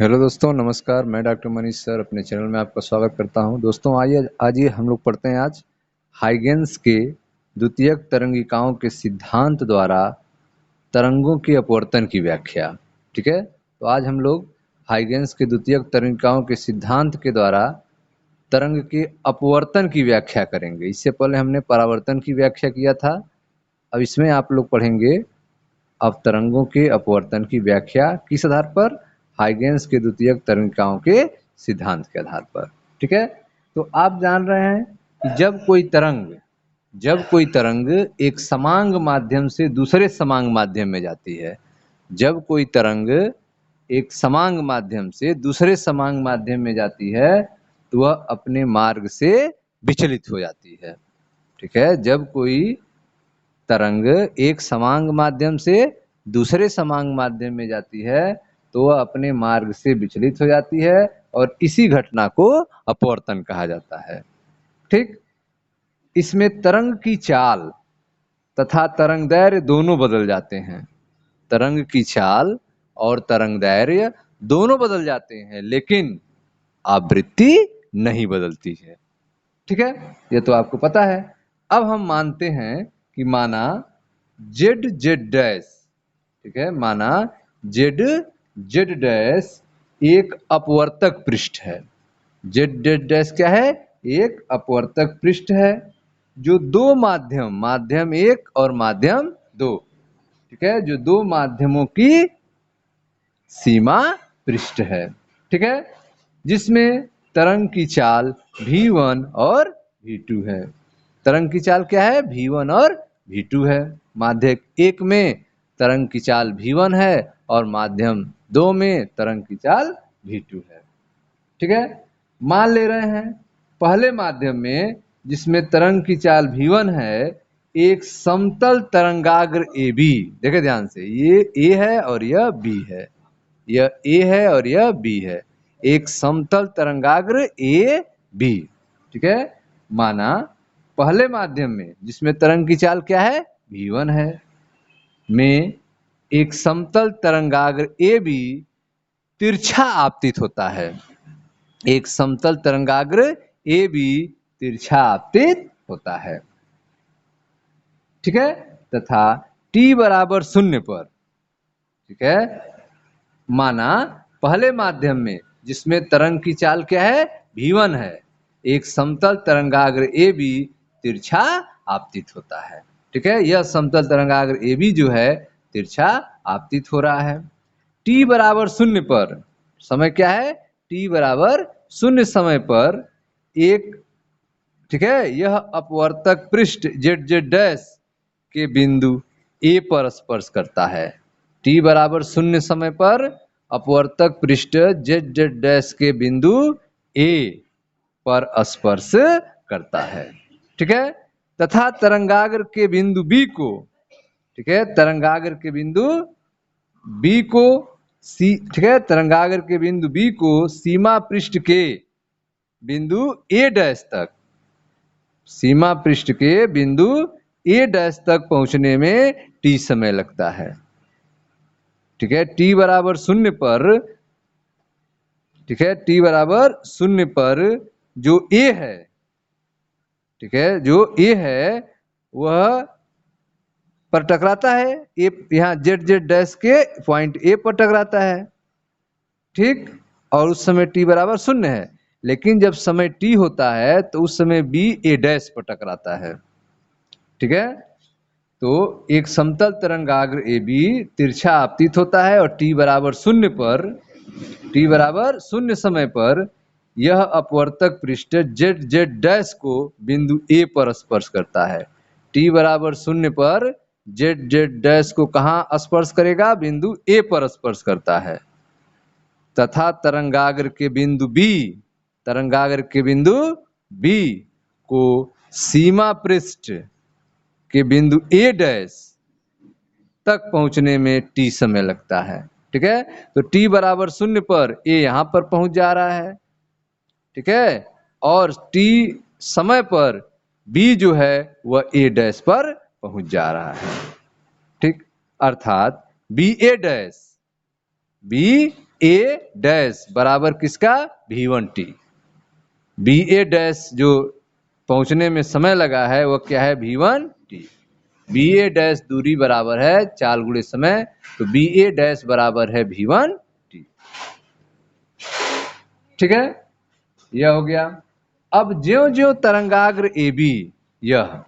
Hello दोस्तों, नमस्कार। मैं डॉक्टर मनीष सर अपने चैनल में आपका स्वागत करता हूं। दोस्तों आइए आज हम लोग पढ़ते हैं आज हाइगेंस के द्वितीयक तरंगिकाओं के सिद्धांत द्वारा तरंगों के अपवर्तन की व्याख्या। ठीक है, तो आज हम लोग हाइगेंस के द्वितीयक तरंगिकाओं के सिद्धांत के द्वारा तरंग के अपवर्तन की व्याख्या करेंगे। इससे पहले हमने परावर्तन की व्याख्या किया था। अब इसमें आप लोग पढ़ेंगे अब तरंगों के अपवर्तन की व्याख्या किस आधार पर? हाइगेंस के द्वितीयक तरंगिकाओं के सिद्धांत के आधार पर। ठीक है, तो आप जान रहे हैं कि जब कोई तरंग एक समांग माध्यम से दूसरे समांग माध्यम में जाती है, जब कोई तरंग एक समांग माध्यम से दूसरे समांग माध्यम में जाती है तो वह अपने मार्ग से विचलित हो जाती है। ठीक है, जब कोई तरंग एक समांग माध्यम से दूसरे समांग माध्यम में जाती है तो वह अपने मार्ग से विचलित हो जाती है और इसी घटना को अपवर्तन कहा जाता है। ठीक, इसमें तरंग की चाल तथा तरंग दैर्घ्य दोनों बदल जाते हैं। तरंग की चाल और तरंग दैर्घ्य दोनों बदल जाते हैं, लेकिन आवृत्ति नहीं बदलती है। ठीक है, ये तो आपको पता है। अब हम मानते हैं कि माना जेड जेड डैश, ठीक है, माना जेड जेड डैश एक अपवर्तक पृष्ठ है। जेड जेड डैश क्या है? एक अपवर्तक पृष्ठ है जो दो माध्यम एक और माध्यम दो, ठीक है, जो दो माध्यमों की सीमा पृष्ठ है। ठीक है, जिसमें तरंग की चाल v1 और v2 है। तरंग की चाल क्या है? v1 और v2 है। माध्यम एक में तरंग की चाल v1 है और माध्यम दो में तरंग की चाल v2 है। ठीक है, मान ले रहे हैं पहले माध्यम में जिसमें तरंग की चाल v1 है, एक समतल तरंगाग्र AB, देखे ध्यान से, ये A है और यह B है, यह A है और यह B है, एक समतल तरंगाग्र AB। ठीक है, माना पहले माध्यम में जिसमें तरंग की चाल क्या है? v1 है, में एक समतल तरंगाग्र AB तिरछा आपतित होता है। एक समतल तरंगाग्र AB तिरछा आपतित होता है। ठीक है, तथा t बराबर 0 पर, ठीक है, माना पहले माध्यम में जिसमें तरंग की चाल क्या है? v1 है, एक समतल तरंगाग्र AB तिरछा आपतित होता है। ठीक है, यह समतल तरंगाग्र AB जो है तिरछा आपतित हो रहा है। t बराबर 0 पर समय क्या है? t बराबर 0 समय पर एक, ठीक है, यह अपवर्तक पृष्ठ जेड जेड डैश के बिंदु A पर स्पर्श करता है। t बराबर 0 समय पर अपवर्तक पृष्ठ जेड जेड डैश के बिंदु A पर स्पर्श करता है। ठीक है, तथा तरंगाग्र के बिंदु B को, ठीक है, तरंगाग्र के बिंदु B को ठीक है, तरंगाग्र के बिंदु B को सीमा पृष्ठ के बिंदु A डैश तक, सीमा पृष्ठ के बिंदु A डैश तक पहुंचने में t समय लगता है। ठीक है, t बराबर 0 पर, ठीक है, t बराबर 0 पर जो A है, ठीक है, जो A है वह पर टकराता है, A यहाँ जेड जेड डैश के पॉइंट A पर टकराता है। ठीक, और उस समय t बराबर 0 है, लेकिन जब समय t होता है तो उस समय B A डैश पर टकराता है। ठीक है, तो एक समतल तरंगाग्र AB तिरछा आपतित होता है और t बराबर 0 पर, t बराबर 0 समय पर यह अपवर्तक पृष्ठ जेड जेड डैश को बिंदु A पर स्पर्श करता है। t बराबर 0 पर जेड जेड डैश को कहाँ स्पर्श करेगा? बिंदु A पर स्पर्श करता है। तथा तरंगाग्र के बिंदु B, तरंगाग्र के बिंदु B को सीमा पृष्ठ के बिंदु A डैश तक पहुंचने में t समय लगता है। ठीक है, तो t बराबर 0 पर A यहां पर पहुंच जा रहा है, ठीक है, और t समय पर B जो है वह A डैश पर पहुंच जा रहा है। ठीक, अर्थात B A dash A dash बराबर किसका V1t। बी ए डैश जो पहुंचने में समय लगा है वो क्या है V1t। बी ए डैश दूरी बराबर है चाल गुणे समय, तो बी ए डैश बराबर है V1t। ठीक है, यह हो गया। अब ज्यों ज्यों तरंगाग्र AB, यह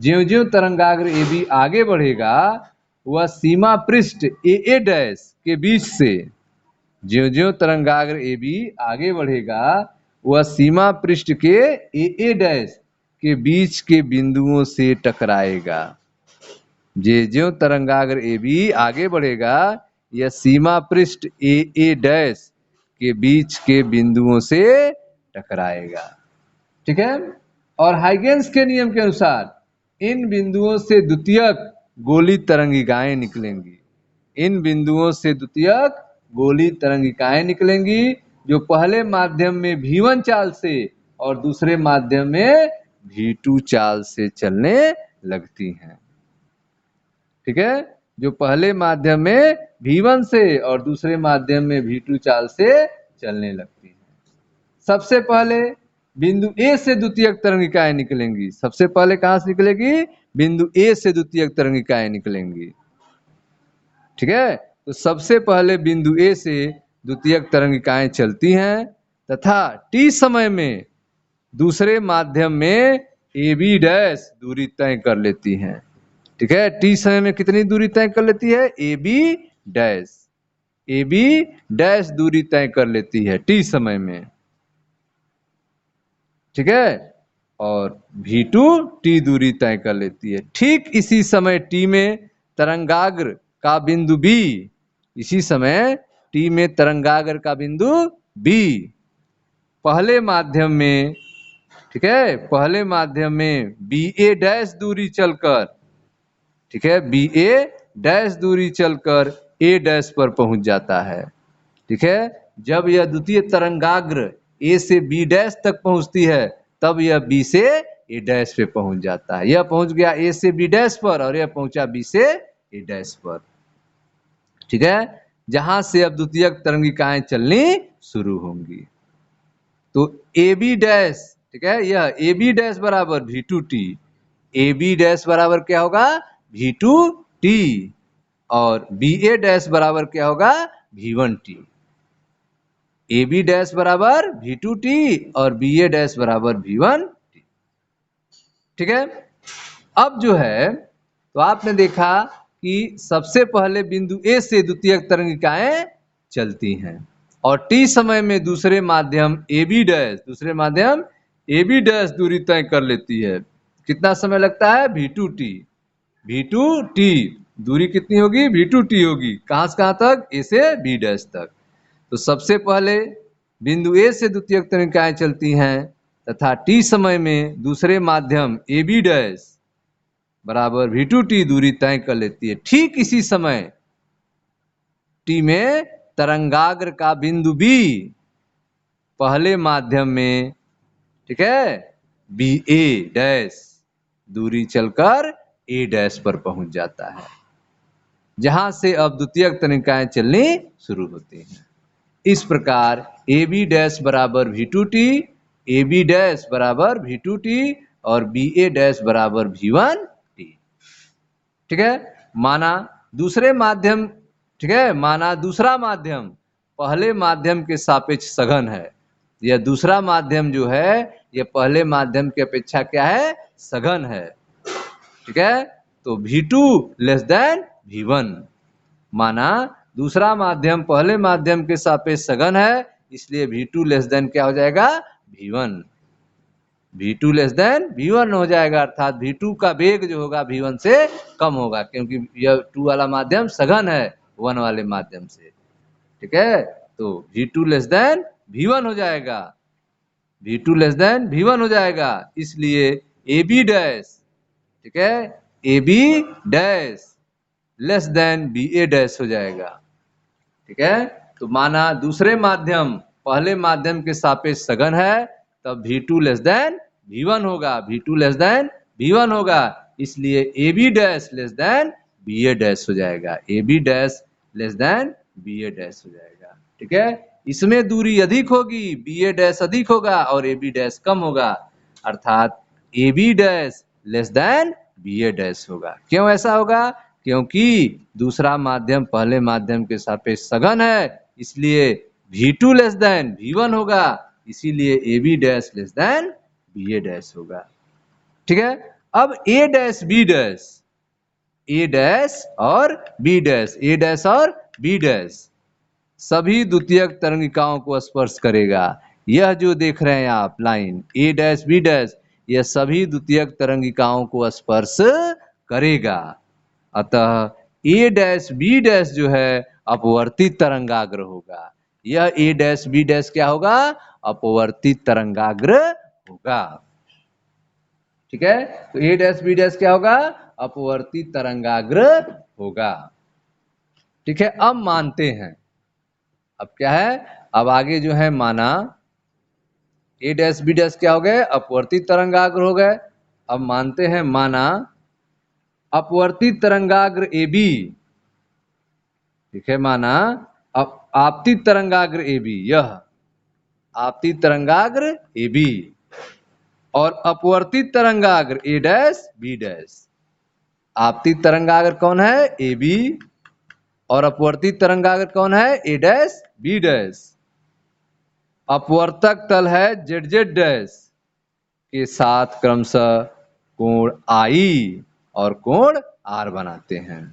ज्यों ज्यों तरंगाग्र AB आगे बढ़ेगा वह सीमा पृष्ठ ए डैश के बीच से, ज्यों ज्यों तरंगाग्र AB आगे बढ़ेगा वह सीमा पृष्ठ के ए डैश के बीच के बिंदुओं से टकराएगा। ज्यों तरंगाग्र AB आगे बढ़ेगा यह सीमा पृष्ठ ए डैश के बीच के बिंदुओं से टकराएगा। ठीक है, और हाइगेंस के नियम के अनुसार इन बिंदुओं से द्वितीयक गोली तरंगिकाएं निकलेंगी। इन बिंदुओं से द्वितीयक गोली तरंगिकाएं निकलेंगी जो पहले माध्यम में V1 चाल से और दूसरे माध्यम में V2 चाल से चलने लगती हैं। ठीक है, जो पहले माध्यम में V1 से और दूसरे माध्यम में V2 चाल से चलने लगती हैं। सबसे पहले बिंदु ए से द्वितीयक तरंगिकाएं निकलेंगी। सबसे पहले कहां से निकलेगी? बिंदु ए से द्वितीयक तरंगिकाएं निकलेंगी। ठीक है, तो सबसे पहले बिंदु ए से द्वितीयक तरंगिकाएं चलती हैं तथा टी समय में दूसरे माध्यम में ए बी डैश दूरी तय कर लेती हैं। ठीक है, टी समय में कितनी दूरी तय कर लेती है? ए बी डैश दूरी तय कर लेती है टी समय में। ठीक है, और V2 टी दूरी तय कर लेती है। ठीक इसी समय टी में तरंगाग्र का बिंदु B, इसी समय टी में तरंगाग्र का बिंदु B पहले माध्यम में, ठीक है, पहले माध्यम में BA डैश दूरी चलकर, ठीक है, BA डैश दूरी चलकर A डैश पर पहुंच जाता है। ठीक है, जब यह द्वितीय तरंगाग्र A से B डैश तक पहुंचती है तब यह B से A डैश पे पहुंच जाता है। यह पहुंच गया A से B डैश पर और यह पहुंचा B से A डैश पर। ठीक है, जहां से अब द्वितीयक तरंगिकाएं चलनी शुरू होंगी। तो AB डैश, ठीक है, यह AB डैश बराबर V2t, AB डैश बराबर क्या होगा? V2t, और BA डैश बराबर क्या होगा? V1t। AB डैश बराबर V2t और BA डैश बराबर V1t। ठीक है, अब जो है तो आपने देखा कि सबसे पहले बिंदु A से द्वितीयक तरंगिकाएं चलती हैं और T समय में दूसरे माध्यम AB डैश, दूसरे माध्यम AB डैश दूरी तय कर लेती है। कितना समय लगता है? V2t। V2t दूरी कितनी होगी? V2t होगी। कहां से कहां तक? A से B डैश तक। तो सबसे पहले बिंदु ए से द्वितीयक तरंगिकाएं चलती हैं तथा टी समय में दूसरे माध्यम ए बी डैश बराबर V2t दूरी तय कर लेती है। ठीक इसी समय टी में तरंगाग्र का बिंदु B पहले माध्यम में, ठीक है, BA डैश दूरी चलकर A डैश पर पहुंच जाता है, जहां से अब द्वितीयक तरंगिकाएं चलनी शुरू होती हैं। इस प्रकार AB डैश बराबर V2t, AB डैश बराबर V2t और BA डैश बराबर V1t। ठीक है, माना दूसरे माध्यम, ठीक है, माना दूसरा माध्यम पहले माध्यम के सापेक्ष सघन है। यह दूसरा माध्यम जो है यह पहले माध्यम की अपेक्षा क्या है? सघन है। ठीक है, तो V2 लेस देन V1। माना दूसरा माध्यम पहले माध्यम के सापेक्ष सघन है, इसलिए V2 लेस देन क्या हो जाएगा? V1। V2 less than V1 हो जाएगा, अर्थात V2 का वेग जो होगा V1 से कम होगा, क्योंकि यह 2 वाला माध्यम सघन है 1 वाले माध्यम से। ठीक है, तो V2 लेस देन V1 हो जाएगा, V2 लेस देन V1 हो जाएगा, इसलिए AB डैश, ठीक है, AB dash less then BA dash हो जाएगा। ठीक है, तो माना दूसरे माध्यम पहले माध्यम के सापेक्ष सघन है, तब V2 लेस देन V1 होगा, V2 लेस देन V1 होगा, इसलिए AB dash less then BA dash हो जाएगा, AB dash less then BA dash हो जाएगा। ठीक है, इसमें दूरी अधिक होगी, बी ए डैश अधिक होगा और ए बी डैश कम होगा, अर्थात A B dash less than B A dash होगा। क्यों ऐसा होगा? क्योंकि दूसरा माध्यम पहले माध्यम के सापेक्ष सघन है, इसलिए V2 लेस देन V1 होगा, इसीलिए A B dash less than B A dash होगा। ठीक है, अब A dash B dash, A dash और बी डैश, ए डैश और बी डैश सभी द्वितीयक तरंगिकाओं को स्पर्श करेगा। यह जो देख रहे हैं आप लाइन ए डैश बी डैश, यह सभी द्वितीयक तरंगिकाओं को स्पर्श करेगा। अतः ए डैश बी डैश जो है अपवर्तित तरंगाग्र होगा। यह ए डैश बी डैश क्या होगा? अपवर्तित तरंगाग्र होगा। ठीक है, तो ए डैश बी डैश क्या होगा? अपवर्तित तरंगाग्र होगा। ठीक है, अब मानते हैं, अब क्या है, अब आगे जो है माना ए डैश बी डैश क्या हो गए? अपवर्तित तरंगाग्र हो गए। अब मानते हैं, माना अपवर्तित तरंगाग्र ए बी, ठीक है, माना अब आपतित तरंगाग्र ए बी, यह आपतित तरंगाग्र ए बी और अपवर्तित तरंगाग्र ए डैश बी डैश। आपतित तरंगाग्र कौन है? ए बी और अपवर्तित तरंगाग्र कौन है? ए डैश बी डैश। अपवर्तक तल है जेड जेड डैश के साथ क्रमशः कोण आई और कोण आर बनाते हैं।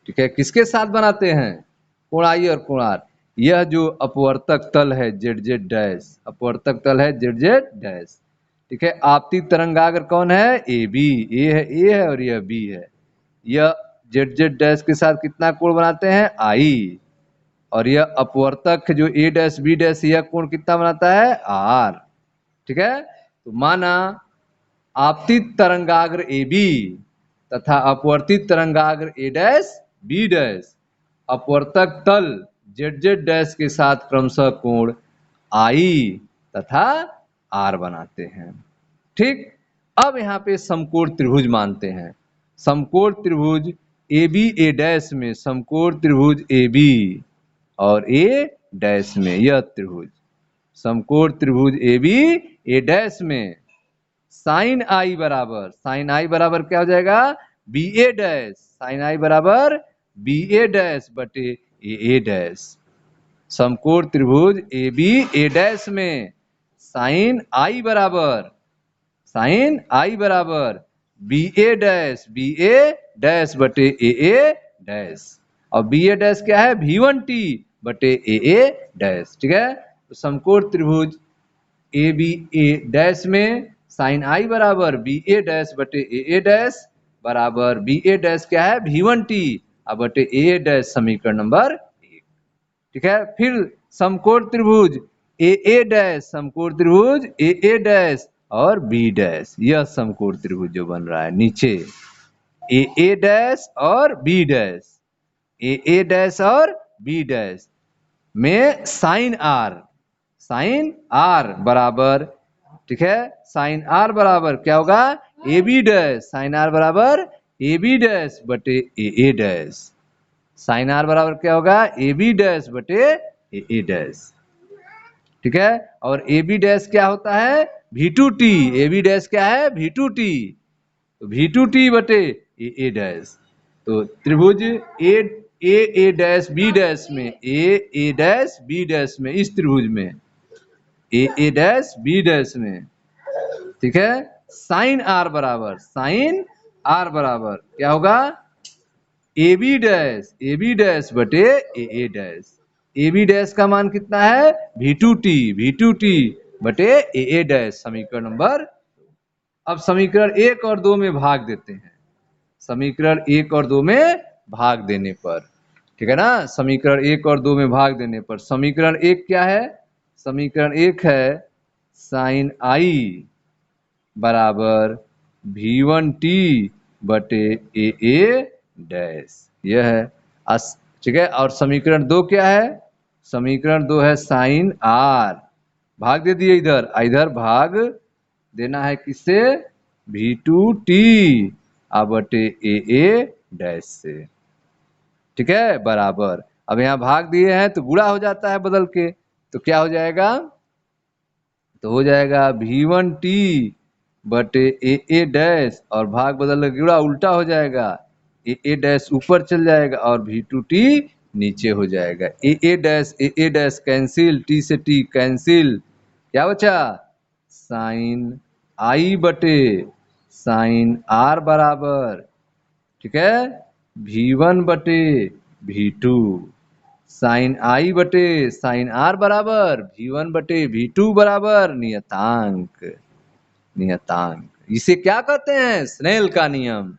ठीक है, किसके साथ बनाते हैं? कोण आई और कोण आर। यह जो अपवर्तक तल है जेड जेड डैश, अपवर्तक तल है जेड जेड डैश। ठीक है, आपतित तरंगाग्र कौन है? ए बी, ए है और यह बी है। यह जेड जेड डैश के साथ कितना कोण बनाते हैं? आई। और यह अपवर्तक जो ए डैश बी डैश, यह कोण कितना बनाता है? आर। ठीक है, तो माना आपतित तरंगाग्र ए बी तथा अपवर्तित तरंगाग्र ए डैश बी डैश अपवर्तक तल जेड जेड डैश के साथ क्रमशः कोण आई तथा आर बनाते हैं। ठीक, अब यहाँ पे समकोण त्रिभुज मानते हैं। समकोण त्रिभुज ए बी ए डैश में, समकोण त्रिभुज ए बी और ए डैश में, यह त्रिभुज समकोण त्रिभुज ए बी ए डैश में साइन आई बराबर, साइन आई बराबर क्या हो जाएगा? बी ए डैश, साइन आई बराबर बी ए डैश बटे ए डैश। समकोण त्रिभुज ए बी ए डैश में साइन आई बराबर, साइन आई बराबर बी ए डैश बटे ए डैश। और बी ए डैश क्या है? V1T बटे ए डैश। ठीक है, तो समकोण त्रिभुज ए बी ए डैश में साइन आई बराबर बी ए डैश बटे ए डैश बराबर बी ए डैश क्या है? V1T बटे ए डैश, समीकरण नंबर 1। ठीक है, फिर समकोण त्रिभुज ए डैश, समकोण त्रिभुज ए डैश और बी डैश, यह समकोण त्रिभुज जो बन रहा है नीचे ए डैश और बी डैश, ए डैश और बी डैश में साइन आर बराबर, ठीक है, साइन आर बराबर क्या होगा? A B dash, sine r बराबर ए बी डैश बटे ए डैश। साइन आर बराबर क्या होगा? ए बी डैश बटे ए डैश। ठीक है, और ए बी डैश क्या होता है? V2T। ए बी डैश क्या है? V2T, तो V2T बटे ए डैश। तो त्रिभुज ए डैश बी डैश में, ए डैश बी डैश में, इस त्रिभुज में ए डैश बी डैश में, ठीक है, साइन आर बराबर, साइन आर बराबर क्या होगा? ए बी डैश बटे ए डैश। ए बी डैश का मान कितना है? V2T बटे ए डैश, समीकरण नंबर। अब समीकरण 1 और 2 में भाग देते हैं। समीकरण 1 और 2 में भाग देने पर, ठीक है ना, समीकरण 1 और 2 में भाग देने पर समीकरण 1 क्या है? समीकरण 1 है साइन आई बराबर V1T बटे ए डैश, यह है। ठीक है, और समीकरण 2 क्या है? समीकरण 2 है साइन आर, भाग दे दिए इधर, इधर भाग देना है किससे? V2T बटे ए डैश से। ठीक है, बराबर अब यहाँ भाग दिए हैं तो गुणा हो जाता है बदल के, तो क्या हो जाएगा, तो हो जाएगा V1T बटे ए डैश, और भाग बदल के गुणा उल्टा हो जाएगा, ए डैश ऊपर चल जाएगा और V2T नीचे हो जाएगा। ए डैश कैंसिल, टी से टी कैंसिल, क्या बचा, साइन आई बटे साइन आर बराबर, ठीक है, V1 बटे V2, साइन आई बटे साइन आर बराबर V1 बटे V2 बराबर नियतांक, नियतांक इसे क्या कहते हैं, स्नेल का नियम।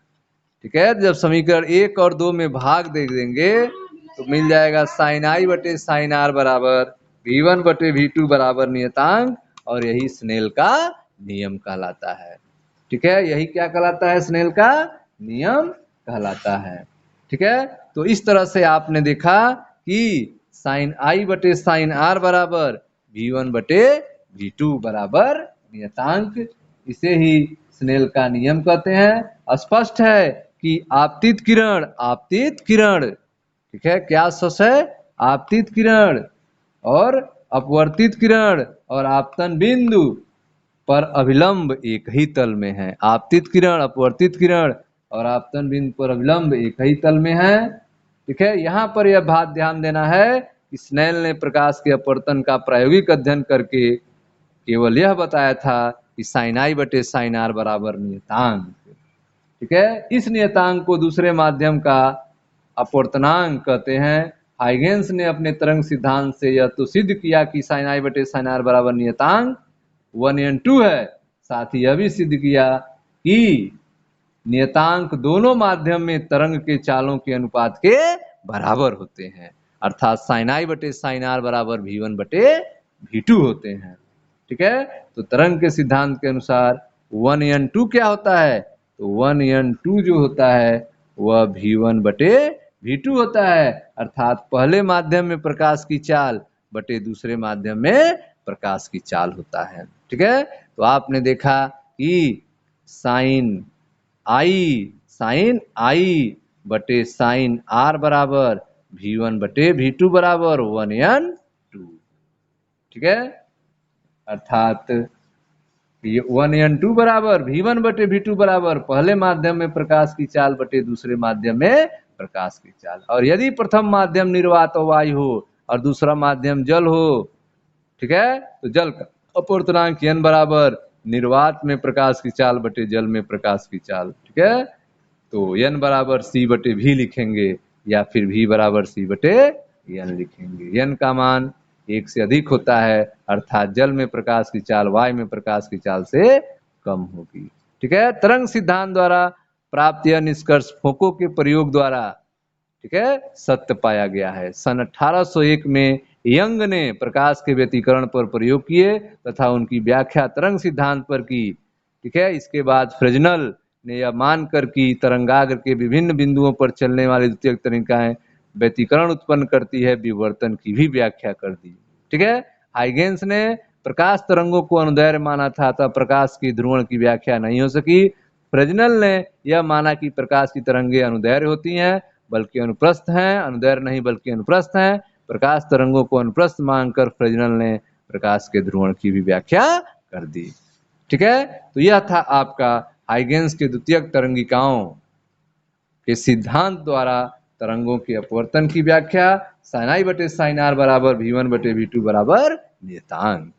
ठीक है, जब समीकरण 1 और 2 में भाग दे देंगे तो मिल जाएगा साइन आई बटे साइन आर बराबर V1 बटे V2 बराबर नियतांक, और यही स्नेल का नियम कहलाता है। ठीक है, यही क्या कहलाता है, स्नेल का नियम कहलाता है। ठीक है, तो इस तरह से आपने देखा कि साइन आई बटे साइन आर बराबर V1 बटे V2 बराबर नियतांक, इसे ही स्नेल का नियम कहते हैं। स्पष्ट है कि आपतित किरण, आपतित किरण, ठीक है, क्या सच है, आपतित किरण और अपवर्तित किरण और आपतन बिंदु पर अभिलंब एक ही तल में है। आपतित किरण, अपवर्तित किरण और आपतन बिंदु पर अभिलंब एक ही तल में है। ठीक है, यहाँ पर यह बात ध्यान देना है कि स्नेल ने प्रकाश के अपवर्तन का प्रायोगिक अध्ययन करके केवल यह बताया था कि साइन आई बटे साइन आर बराबर नियतांक। ठीक है, इस नियतांक को दूसरे माध्यम का अपवर्तनांक कहते हैं। हाइगेंस ने अपने तरंग सिद्धांत से यह तो सिद्ध किया कि साइन आई बटे साइन आर बराबर नियतांक 1n2 है, साथ ही यह भी सिद्ध किया कि नियतांक दोनों माध्यम में तरंग के चालों के अनुपात के बराबर होते हैं, अर्थात साइन आई बटे साइन आर बराबर V1 बटे V2 होते हैं। ठीक है, तो तरंग के सिद्धांत के अनुसार 1n2 क्या होता है, तो 1n2 जो होता है वह V1 बटे V2 होता है, अर्थात पहले माध्यम में प्रकाश की चाल बटे दूसरे माध्यम में प्रकाश की चाल होता है। ठीक है, तो आपने देखा कि साइन आई बटे साइन आर बराबर V1 बटे V2 बराबर 1n2। ठीक है, अर्थात ये 1n2 बराबर V1 बटे V2 बराबर पहले माध्यम में प्रकाश की चाल बटे दूसरे माध्यम में प्रकाश की चाल, और यदि प्रथम माध्यम निर्वात वायु हो और दूसरा माध्यम जल हो, ठीक है, तो जल का अपवर्तनांक n बराबर निर्वात में प्रकाश की चाल बटे जल में प्रकाश की चाल। ठीक है, तो n बराबर c बटे v लिखेंगे या फिर v बराबर c बटे n लिखेंगे। n का मान 1 से अधिक होता है, अर्थात जल में प्रकाश की चाल वायु में प्रकाश की चाल से कम होगी। ठीक है, तरंग सिद्धांत द्वारा प्राप्त यह निष्कर्ष फोको के प्रयोग द्वारा, ठीक है, सत्य पाया गया है। सन 1801 में यंग ने प्रकाश के व्यतिकरण पर प्रयोग किए तथा उनकी व्याख्या तरंग सिद्धांत पर की। ठीक है, इसके बाद फ्रेजनल ने यह मानकर कि तरंगाग्र के विभिन्न बिंदुओं पर चलने वाली द्वितीयक तरंगिकाएं व्यतिकरण उत्पन्न करती है, विवर्तन की भी व्याख्या कर दी। ठीक है, हाइगेंस ने प्रकाश तरंगों को अनुदैर्घ्य माना था, तब प्रकाश की ध्रुवण की व्याख्या नहीं हो सकी। फ्रेजनल ने यह माना कि प्रकाश की तरंगें अनुदैर्घ्य होती हैं बल्कि अनुप्रस्थ हैं, अनुदैर्घ्य नहीं बल्कि अनुप्रस्थ हैं। प्रकाश तरंगों को अनुप्रस्थ मानकर फ्रेजनल ने प्रकाश के ध्रुवण की भी व्याख्या कर दी। ठीक है, तो यह था आपका हाइगेंस के द्वितीयक तरंगिकाओं के सिद्धांत द्वारा तरंगों के अपवर्तन की व्याख्या, साइन आई बटे साइन आर बराबर V1 बटे V2 बराबर नियतांक।